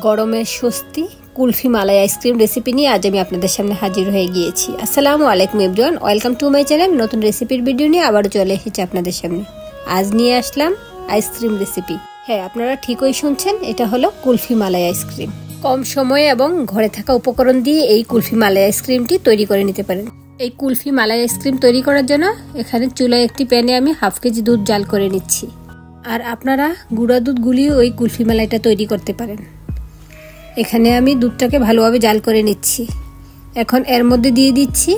গরমের স্বস্তি কুলফি মালাই ice cream recipe নিয়ে আজ আমি আপনাদের সামনে হাজির হয়ে গিয়েছি। আসসালামু আলাইকুম everyone, welcome to my channel. নতুন রেসিপির ভিডিও নিয়ে আবারও চলে এসেছি আপনাদের সামনে। আজ নিয়ে আসলাম আইসক্রিম রেসিপি। হ্যাঁ, আপনারা ঠিকই শুনছেন, এটা হলো কুলফি মালাই আইসক্রিম। কম সময়ে এবং ঘরে থাকা উপকরণ দিয়ে এই কুলফি মালাই আইসক্রিমটি তৈরি করে নিতে পারেন। এই কুলফি মালাই আইসক্রিম তৈরি করার জন্য এখানে চুলায় একটি প্যানে আমি হাফ কেজি দুধ জাল করে নিচ্ছি। আর আপনারা গুঁড়া দুধ গুলিয়ে ওই কুলফি মালাইটা তৈরি করতে পারেন। এখানে আমি দুধটাকে ভালোভাবে জাল করে নিচ্ছি। এখন এর মধ্যে দিয়ে দিচ্ছি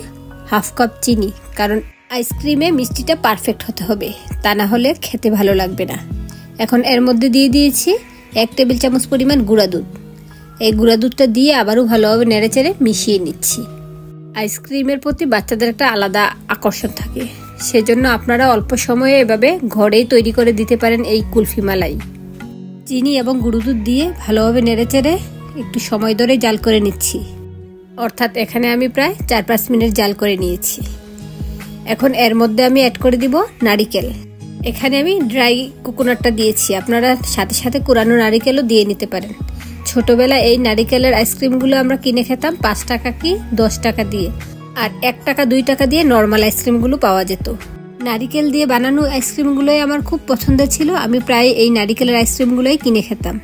হাফ কাপ চিনি, কারণ আইসক্রিমে মিষ্টিটা পারফেক্ট হতে হবে, তা না হলে খেতে ভালো লাগবে না। এখন এর মধ্যে দিয়ে দিয়েছি 1 টেবিল চামচ পরিমাণ গুঁড়া দুধ। এই গুঁড়া দুধটা দিয়ে আবারও ভালোভাবে নেড়েচেড়ে মিশিয়ে নিচ্ছি। আইসক্রিমের প্রতি বাচ্চাদের একটা আলাদা আকর্ষণ থাকে, সেজন্য আপনারা অল্প সময়ে এভাবে ঘরেই তৈরি করে দিতে পারেন এই কুলফি মালাই। চিনি এবং গুঁড়ো দুধ দিয়ে ভালোভাবে নেড়েচেড়ে একটু সময় ধরে জাল করে নিচ্ছি, অর্থাৎ এখানে আমি প্রায় 4-5 মিনিট জাল করে নিয়েছি। এখন এর মধ্যে আমি অ্যাড করে দিব নারিকেল। এখানে আমি ড্রাই কোকোনাটটা দিয়েছি, আপনারা সাথে সাথে কোরানো নারিকেলও দিয়ে নিতে পারেন। ছোটবেলায় এই নারিকেলের আইসক্রিমগুলো আমরা কিনে খেতাম 5 টাকা কি 10 টাকা দিয়ে, আর 1 টাকা 2 টাকা দিয়ে নর্মাল আইসক্রিমগুলো পাওয়া যেত। নারিকেল দিয়ে বানানো আইসক্রিমগুলোই আমার খুব পছন্দের ছিল, আমি প্রায় এই নারিকেলের আইসক্রিমগুলোই কিনে খেতাম।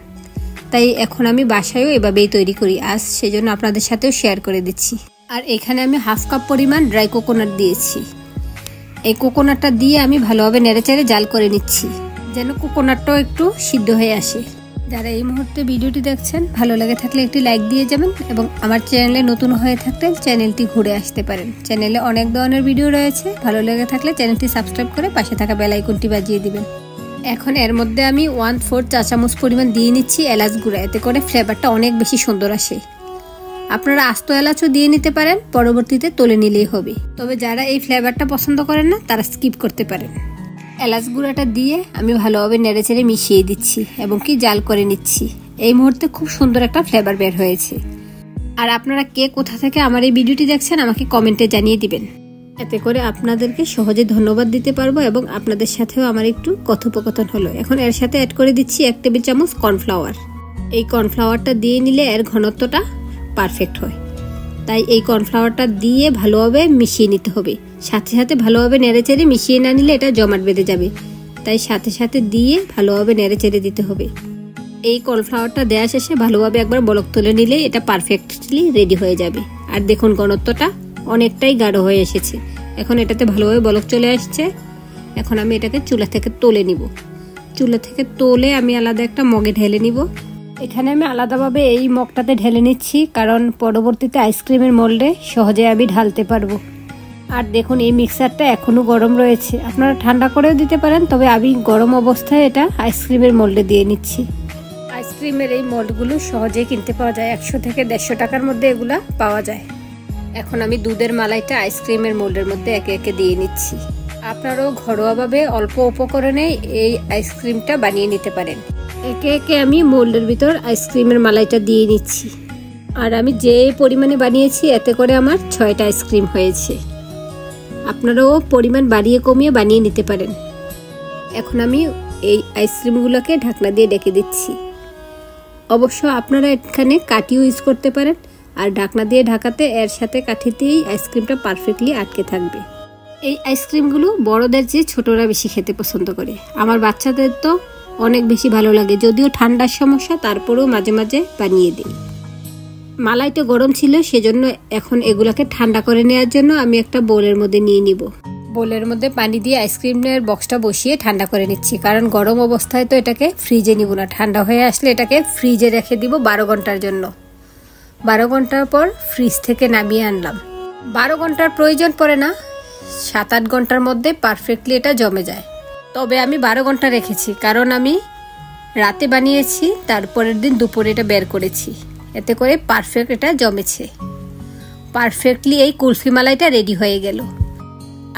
তাই এখন আমি বাসায়ও এভাবেই তৈরি করি আজ, সেজন্য আপনাদের সাথেও শেয়ার করে দিচ্ছি। আর এখানে আমি হাফ কাপ পরিমাণ ড্রাই কোকোনাট দিয়েছি। এই কোকোনাটটা দিয়ে আমি ভালোভাবে নেড়েচেড়ে জাল করে নিচ্ছি, যেন কোকোনাটটাও একটু সিদ্ধ হয়ে আসে। যারা এই মুহূর্তে ভিডিওটি দেখছেন, ভালো লাগে থাকলে একটি লাইক দিয়ে যাবেন এবং আমার চ্যানেলে নতুন হয়ে থাকলে চ্যানেলটি ঘুরে আসতে পারেন। চ্যানেলে অনেক ধরনের ভিডিও রয়েছে, ভালো লেগে থাকলে চ্যানেলটি সাবস্ক্রাইব করে পাশে থাকা বেল আইকনটি বাজিয়ে দিবেন। এখন এর মধ্যে আমি 1/4 চা চামচ পরিমাণ দিয়ে নিচ্ছি এলাচ গুঁড়া, এতে করে ফ্লেভারটা অনেক বেশি সুন্দর আসে। আপনারা আস্ত এলাচও দিয়ে নিতে পারেন, পরবর্তীতে তুলে নিলেই হবে। তবে যারা এই ফ্লেভারটা পছন্দ করেন না, তারা স্কিপ করতে পারেন। এলাচ গুঁড়াটা দিয়ে আমি ভালোভাবে নেড়েচেড়ে মিশিয়ে দিচ্ছি এবং কি জাল করে নিচ্ছি। এই মুহূর্তে খুব সুন্দর একটা ফ্লেভার বের হয়েছে। আর আপনারা কে কোথা থেকে আমার এই ভিডিওটি দেখছেন আমাকে কমেন্টে জানিয়ে দিবেন, এতে করে আপনাদেরকে সহজে ধন্যবাদ দিতে পারবো এবং আপনাদের সাথেও আমার একটু কথোপকথন হলো। এখন এর সাথে অ্যাড করে দিচ্ছি 1 টেবিল চামচ কর্নফ্লাওয়ার। এই কর্নফ্লাওয়ারটা দিয়ে নিলে এর ঘনত্বটা পারফেক্ট হয়, তাই এই কর্নফ্লাওয়ারটা দিয়ে ভালোভাবে মিশিয়ে নিতে হবে। সাথে সাথে ভালোভাবে নেড়েচেড়ে মিশিয়ে না নিলে এটা জমাট বেঁধে যাবে, তাই সাথে সাথে দিয়ে ভালোভাবে নেড়েচেড়ে দিতে হবে। এই কর্নফ্লাওয়ারটা দেওয়া শেষে ভালোভাবে একবার বলক তুলে নিলে এটা পারফেক্টলি রেডি হয়ে যাবে। আর দেখুন ঘনত্বটা অনেকটাই গাঢ় হয়ে এসেছে। এখন এটাতে ভালোভাবে বলক চলে আসছে। এখন আমি এটাকে চুলা থেকে তুলে নিব। চুলা থেকে তুলে আমি আলাদা একটা মগে ঢেলে নিব। এখানে আমি আলাদাভাবে এই মগটাতে ঢেলে নিচ্ছি, কারণ পরবর্তীতে আইসক্রিমের মোল্ডে সহজে আমি ঢালতে পারবো। আর দেখুন এই মিক্সারটা এখনো গরম রয়েছে, আপনারা ঠান্ডা করেও দিতে পারেন, তবে আমি গরম অবস্থায় এটা আইসক্রিমের মোল্ডে দিয়ে নিচ্ছি। আইসক্রিমের এই মোল্ডগুলো সহজেই কিনতে পাওয়া যায়, 100 থেকে 150 টাকার মধ্যে এগুলা পাওয়া যায়। এখন আমি দুধের মালাইটা আইসক্রিমের মোল্ডের মধ্যে একে একে দিয়ে নিচ্ছি। আপনারাও ঘরোয়াভাবে অল্প উপকরণে এই আইসক্রিমটা বানিয়ে নিতে পারেন। একে একে আমি মোল্ডের ভিতর আইসক্রিমের মালাইটা দিয়ে নিচ্ছি। আর আমি যে পরিমাণে বানিয়েছি এতে করে আমার 6টা আইসক্রিম হয়েছে। আপনারাও পরিমাণ বাড়িয়ে কমিয়ে বানিয়ে নিতে পারেন। এখন আমি এই আইসক্রিমগুলোকে ঢাকনা দিয়ে ঢেকে দিচ্ছি। অবশ্য আপনারা এখানে কাঠিও ইউজ করতে পারেন, আর ঢাকনা দিয়ে ঢাকাতে এর সাথে কাঠিতেই আইসক্রিমটা পারফেক্টলি আটকে থাকবে। এই আইসক্রিমগুলো বড়দের চেয়ে ছোটরা বেশি খেতে পছন্দ করে। আমার বাচ্চাদের তো অনেক বেশি ভালো লাগে, যদিও ঠান্ডার সমস্যা, তারপরেও মাঝে মাঝে বানিয়ে দিই। মালাইটা গরম ছিল, সেজন্য এখন এগুলাকে ঠান্ডা করে নেওয়ার জন্য আমি একটা বোলের মধ্যে নিয়ে নিব। বোলের মধ্যে পানি দিয়ে আইসক্রিমের বক্সটা বসিয়ে ঠান্ডা করে নিচ্ছি, কারণ গরম অবস্থায় তো এটাকে ফ্রিজে নিব না। ঠান্ডা হয়ে আসলে এটাকে ফ্রিজে রেখে দিব 12 ঘন্টার জন্য। 12 ঘন্টার পর ফ্রিজ থেকে নামিয়ে আনলাম। 12 ঘন্টার প্রয়োজন পড়ে না, 7-8 ঘন্টার মধ্যে পারফেক্টলি এটা জমে যায়। তবে আমি 12 ঘন্টা রেখেছি, কারণ আমি রাতে বানিয়েছি, তারপরের দিন দুপুরে এটা বের করেছি, এতে করে পারফেক্ট এটা জমেছে। পারফেক্টলি এই কুলফি মালাইটা রেডি হয়ে গেল।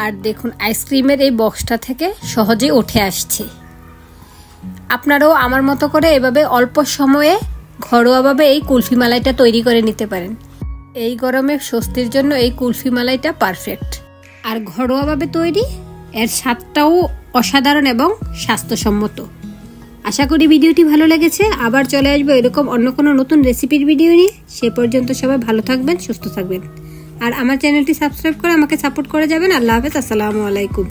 আর দেখুন আইসক্রিমের এই বক্সটা থেকে সহজে উঠে আসছে। আপনারাও আমার মতো করে এভাবে অল্প সময়ে ঘরোয়াভাবে এই কুলফি মালাইটা তৈরি করে নিতে পারেন। এই গরমে স্বস্তির জন্য এই কুলফি মালাইটা পারফেক্ট। আর ঘরোয়াভাবে তৈরি, এর স্বাদটাও অসাধারণ এবং স্বাস্থ্যসম্মত। আশা করি ভিডিওটি ভালো লেগেছে। আবার চলে আসবো এরকম অন্য কোনো নতুন রেসিপির ভিডিও নিয়ে। সে পর্যন্ত সবাই ভালো থাকবেন, সুস্থ থাকবেন, আর আমার চ্যানেলটি সাবস্ক্রাইব করে আমাকে সাপোর্ট করে যাবেন। আল্লাহ হাফেজ, আসসালামু আলাইকুম।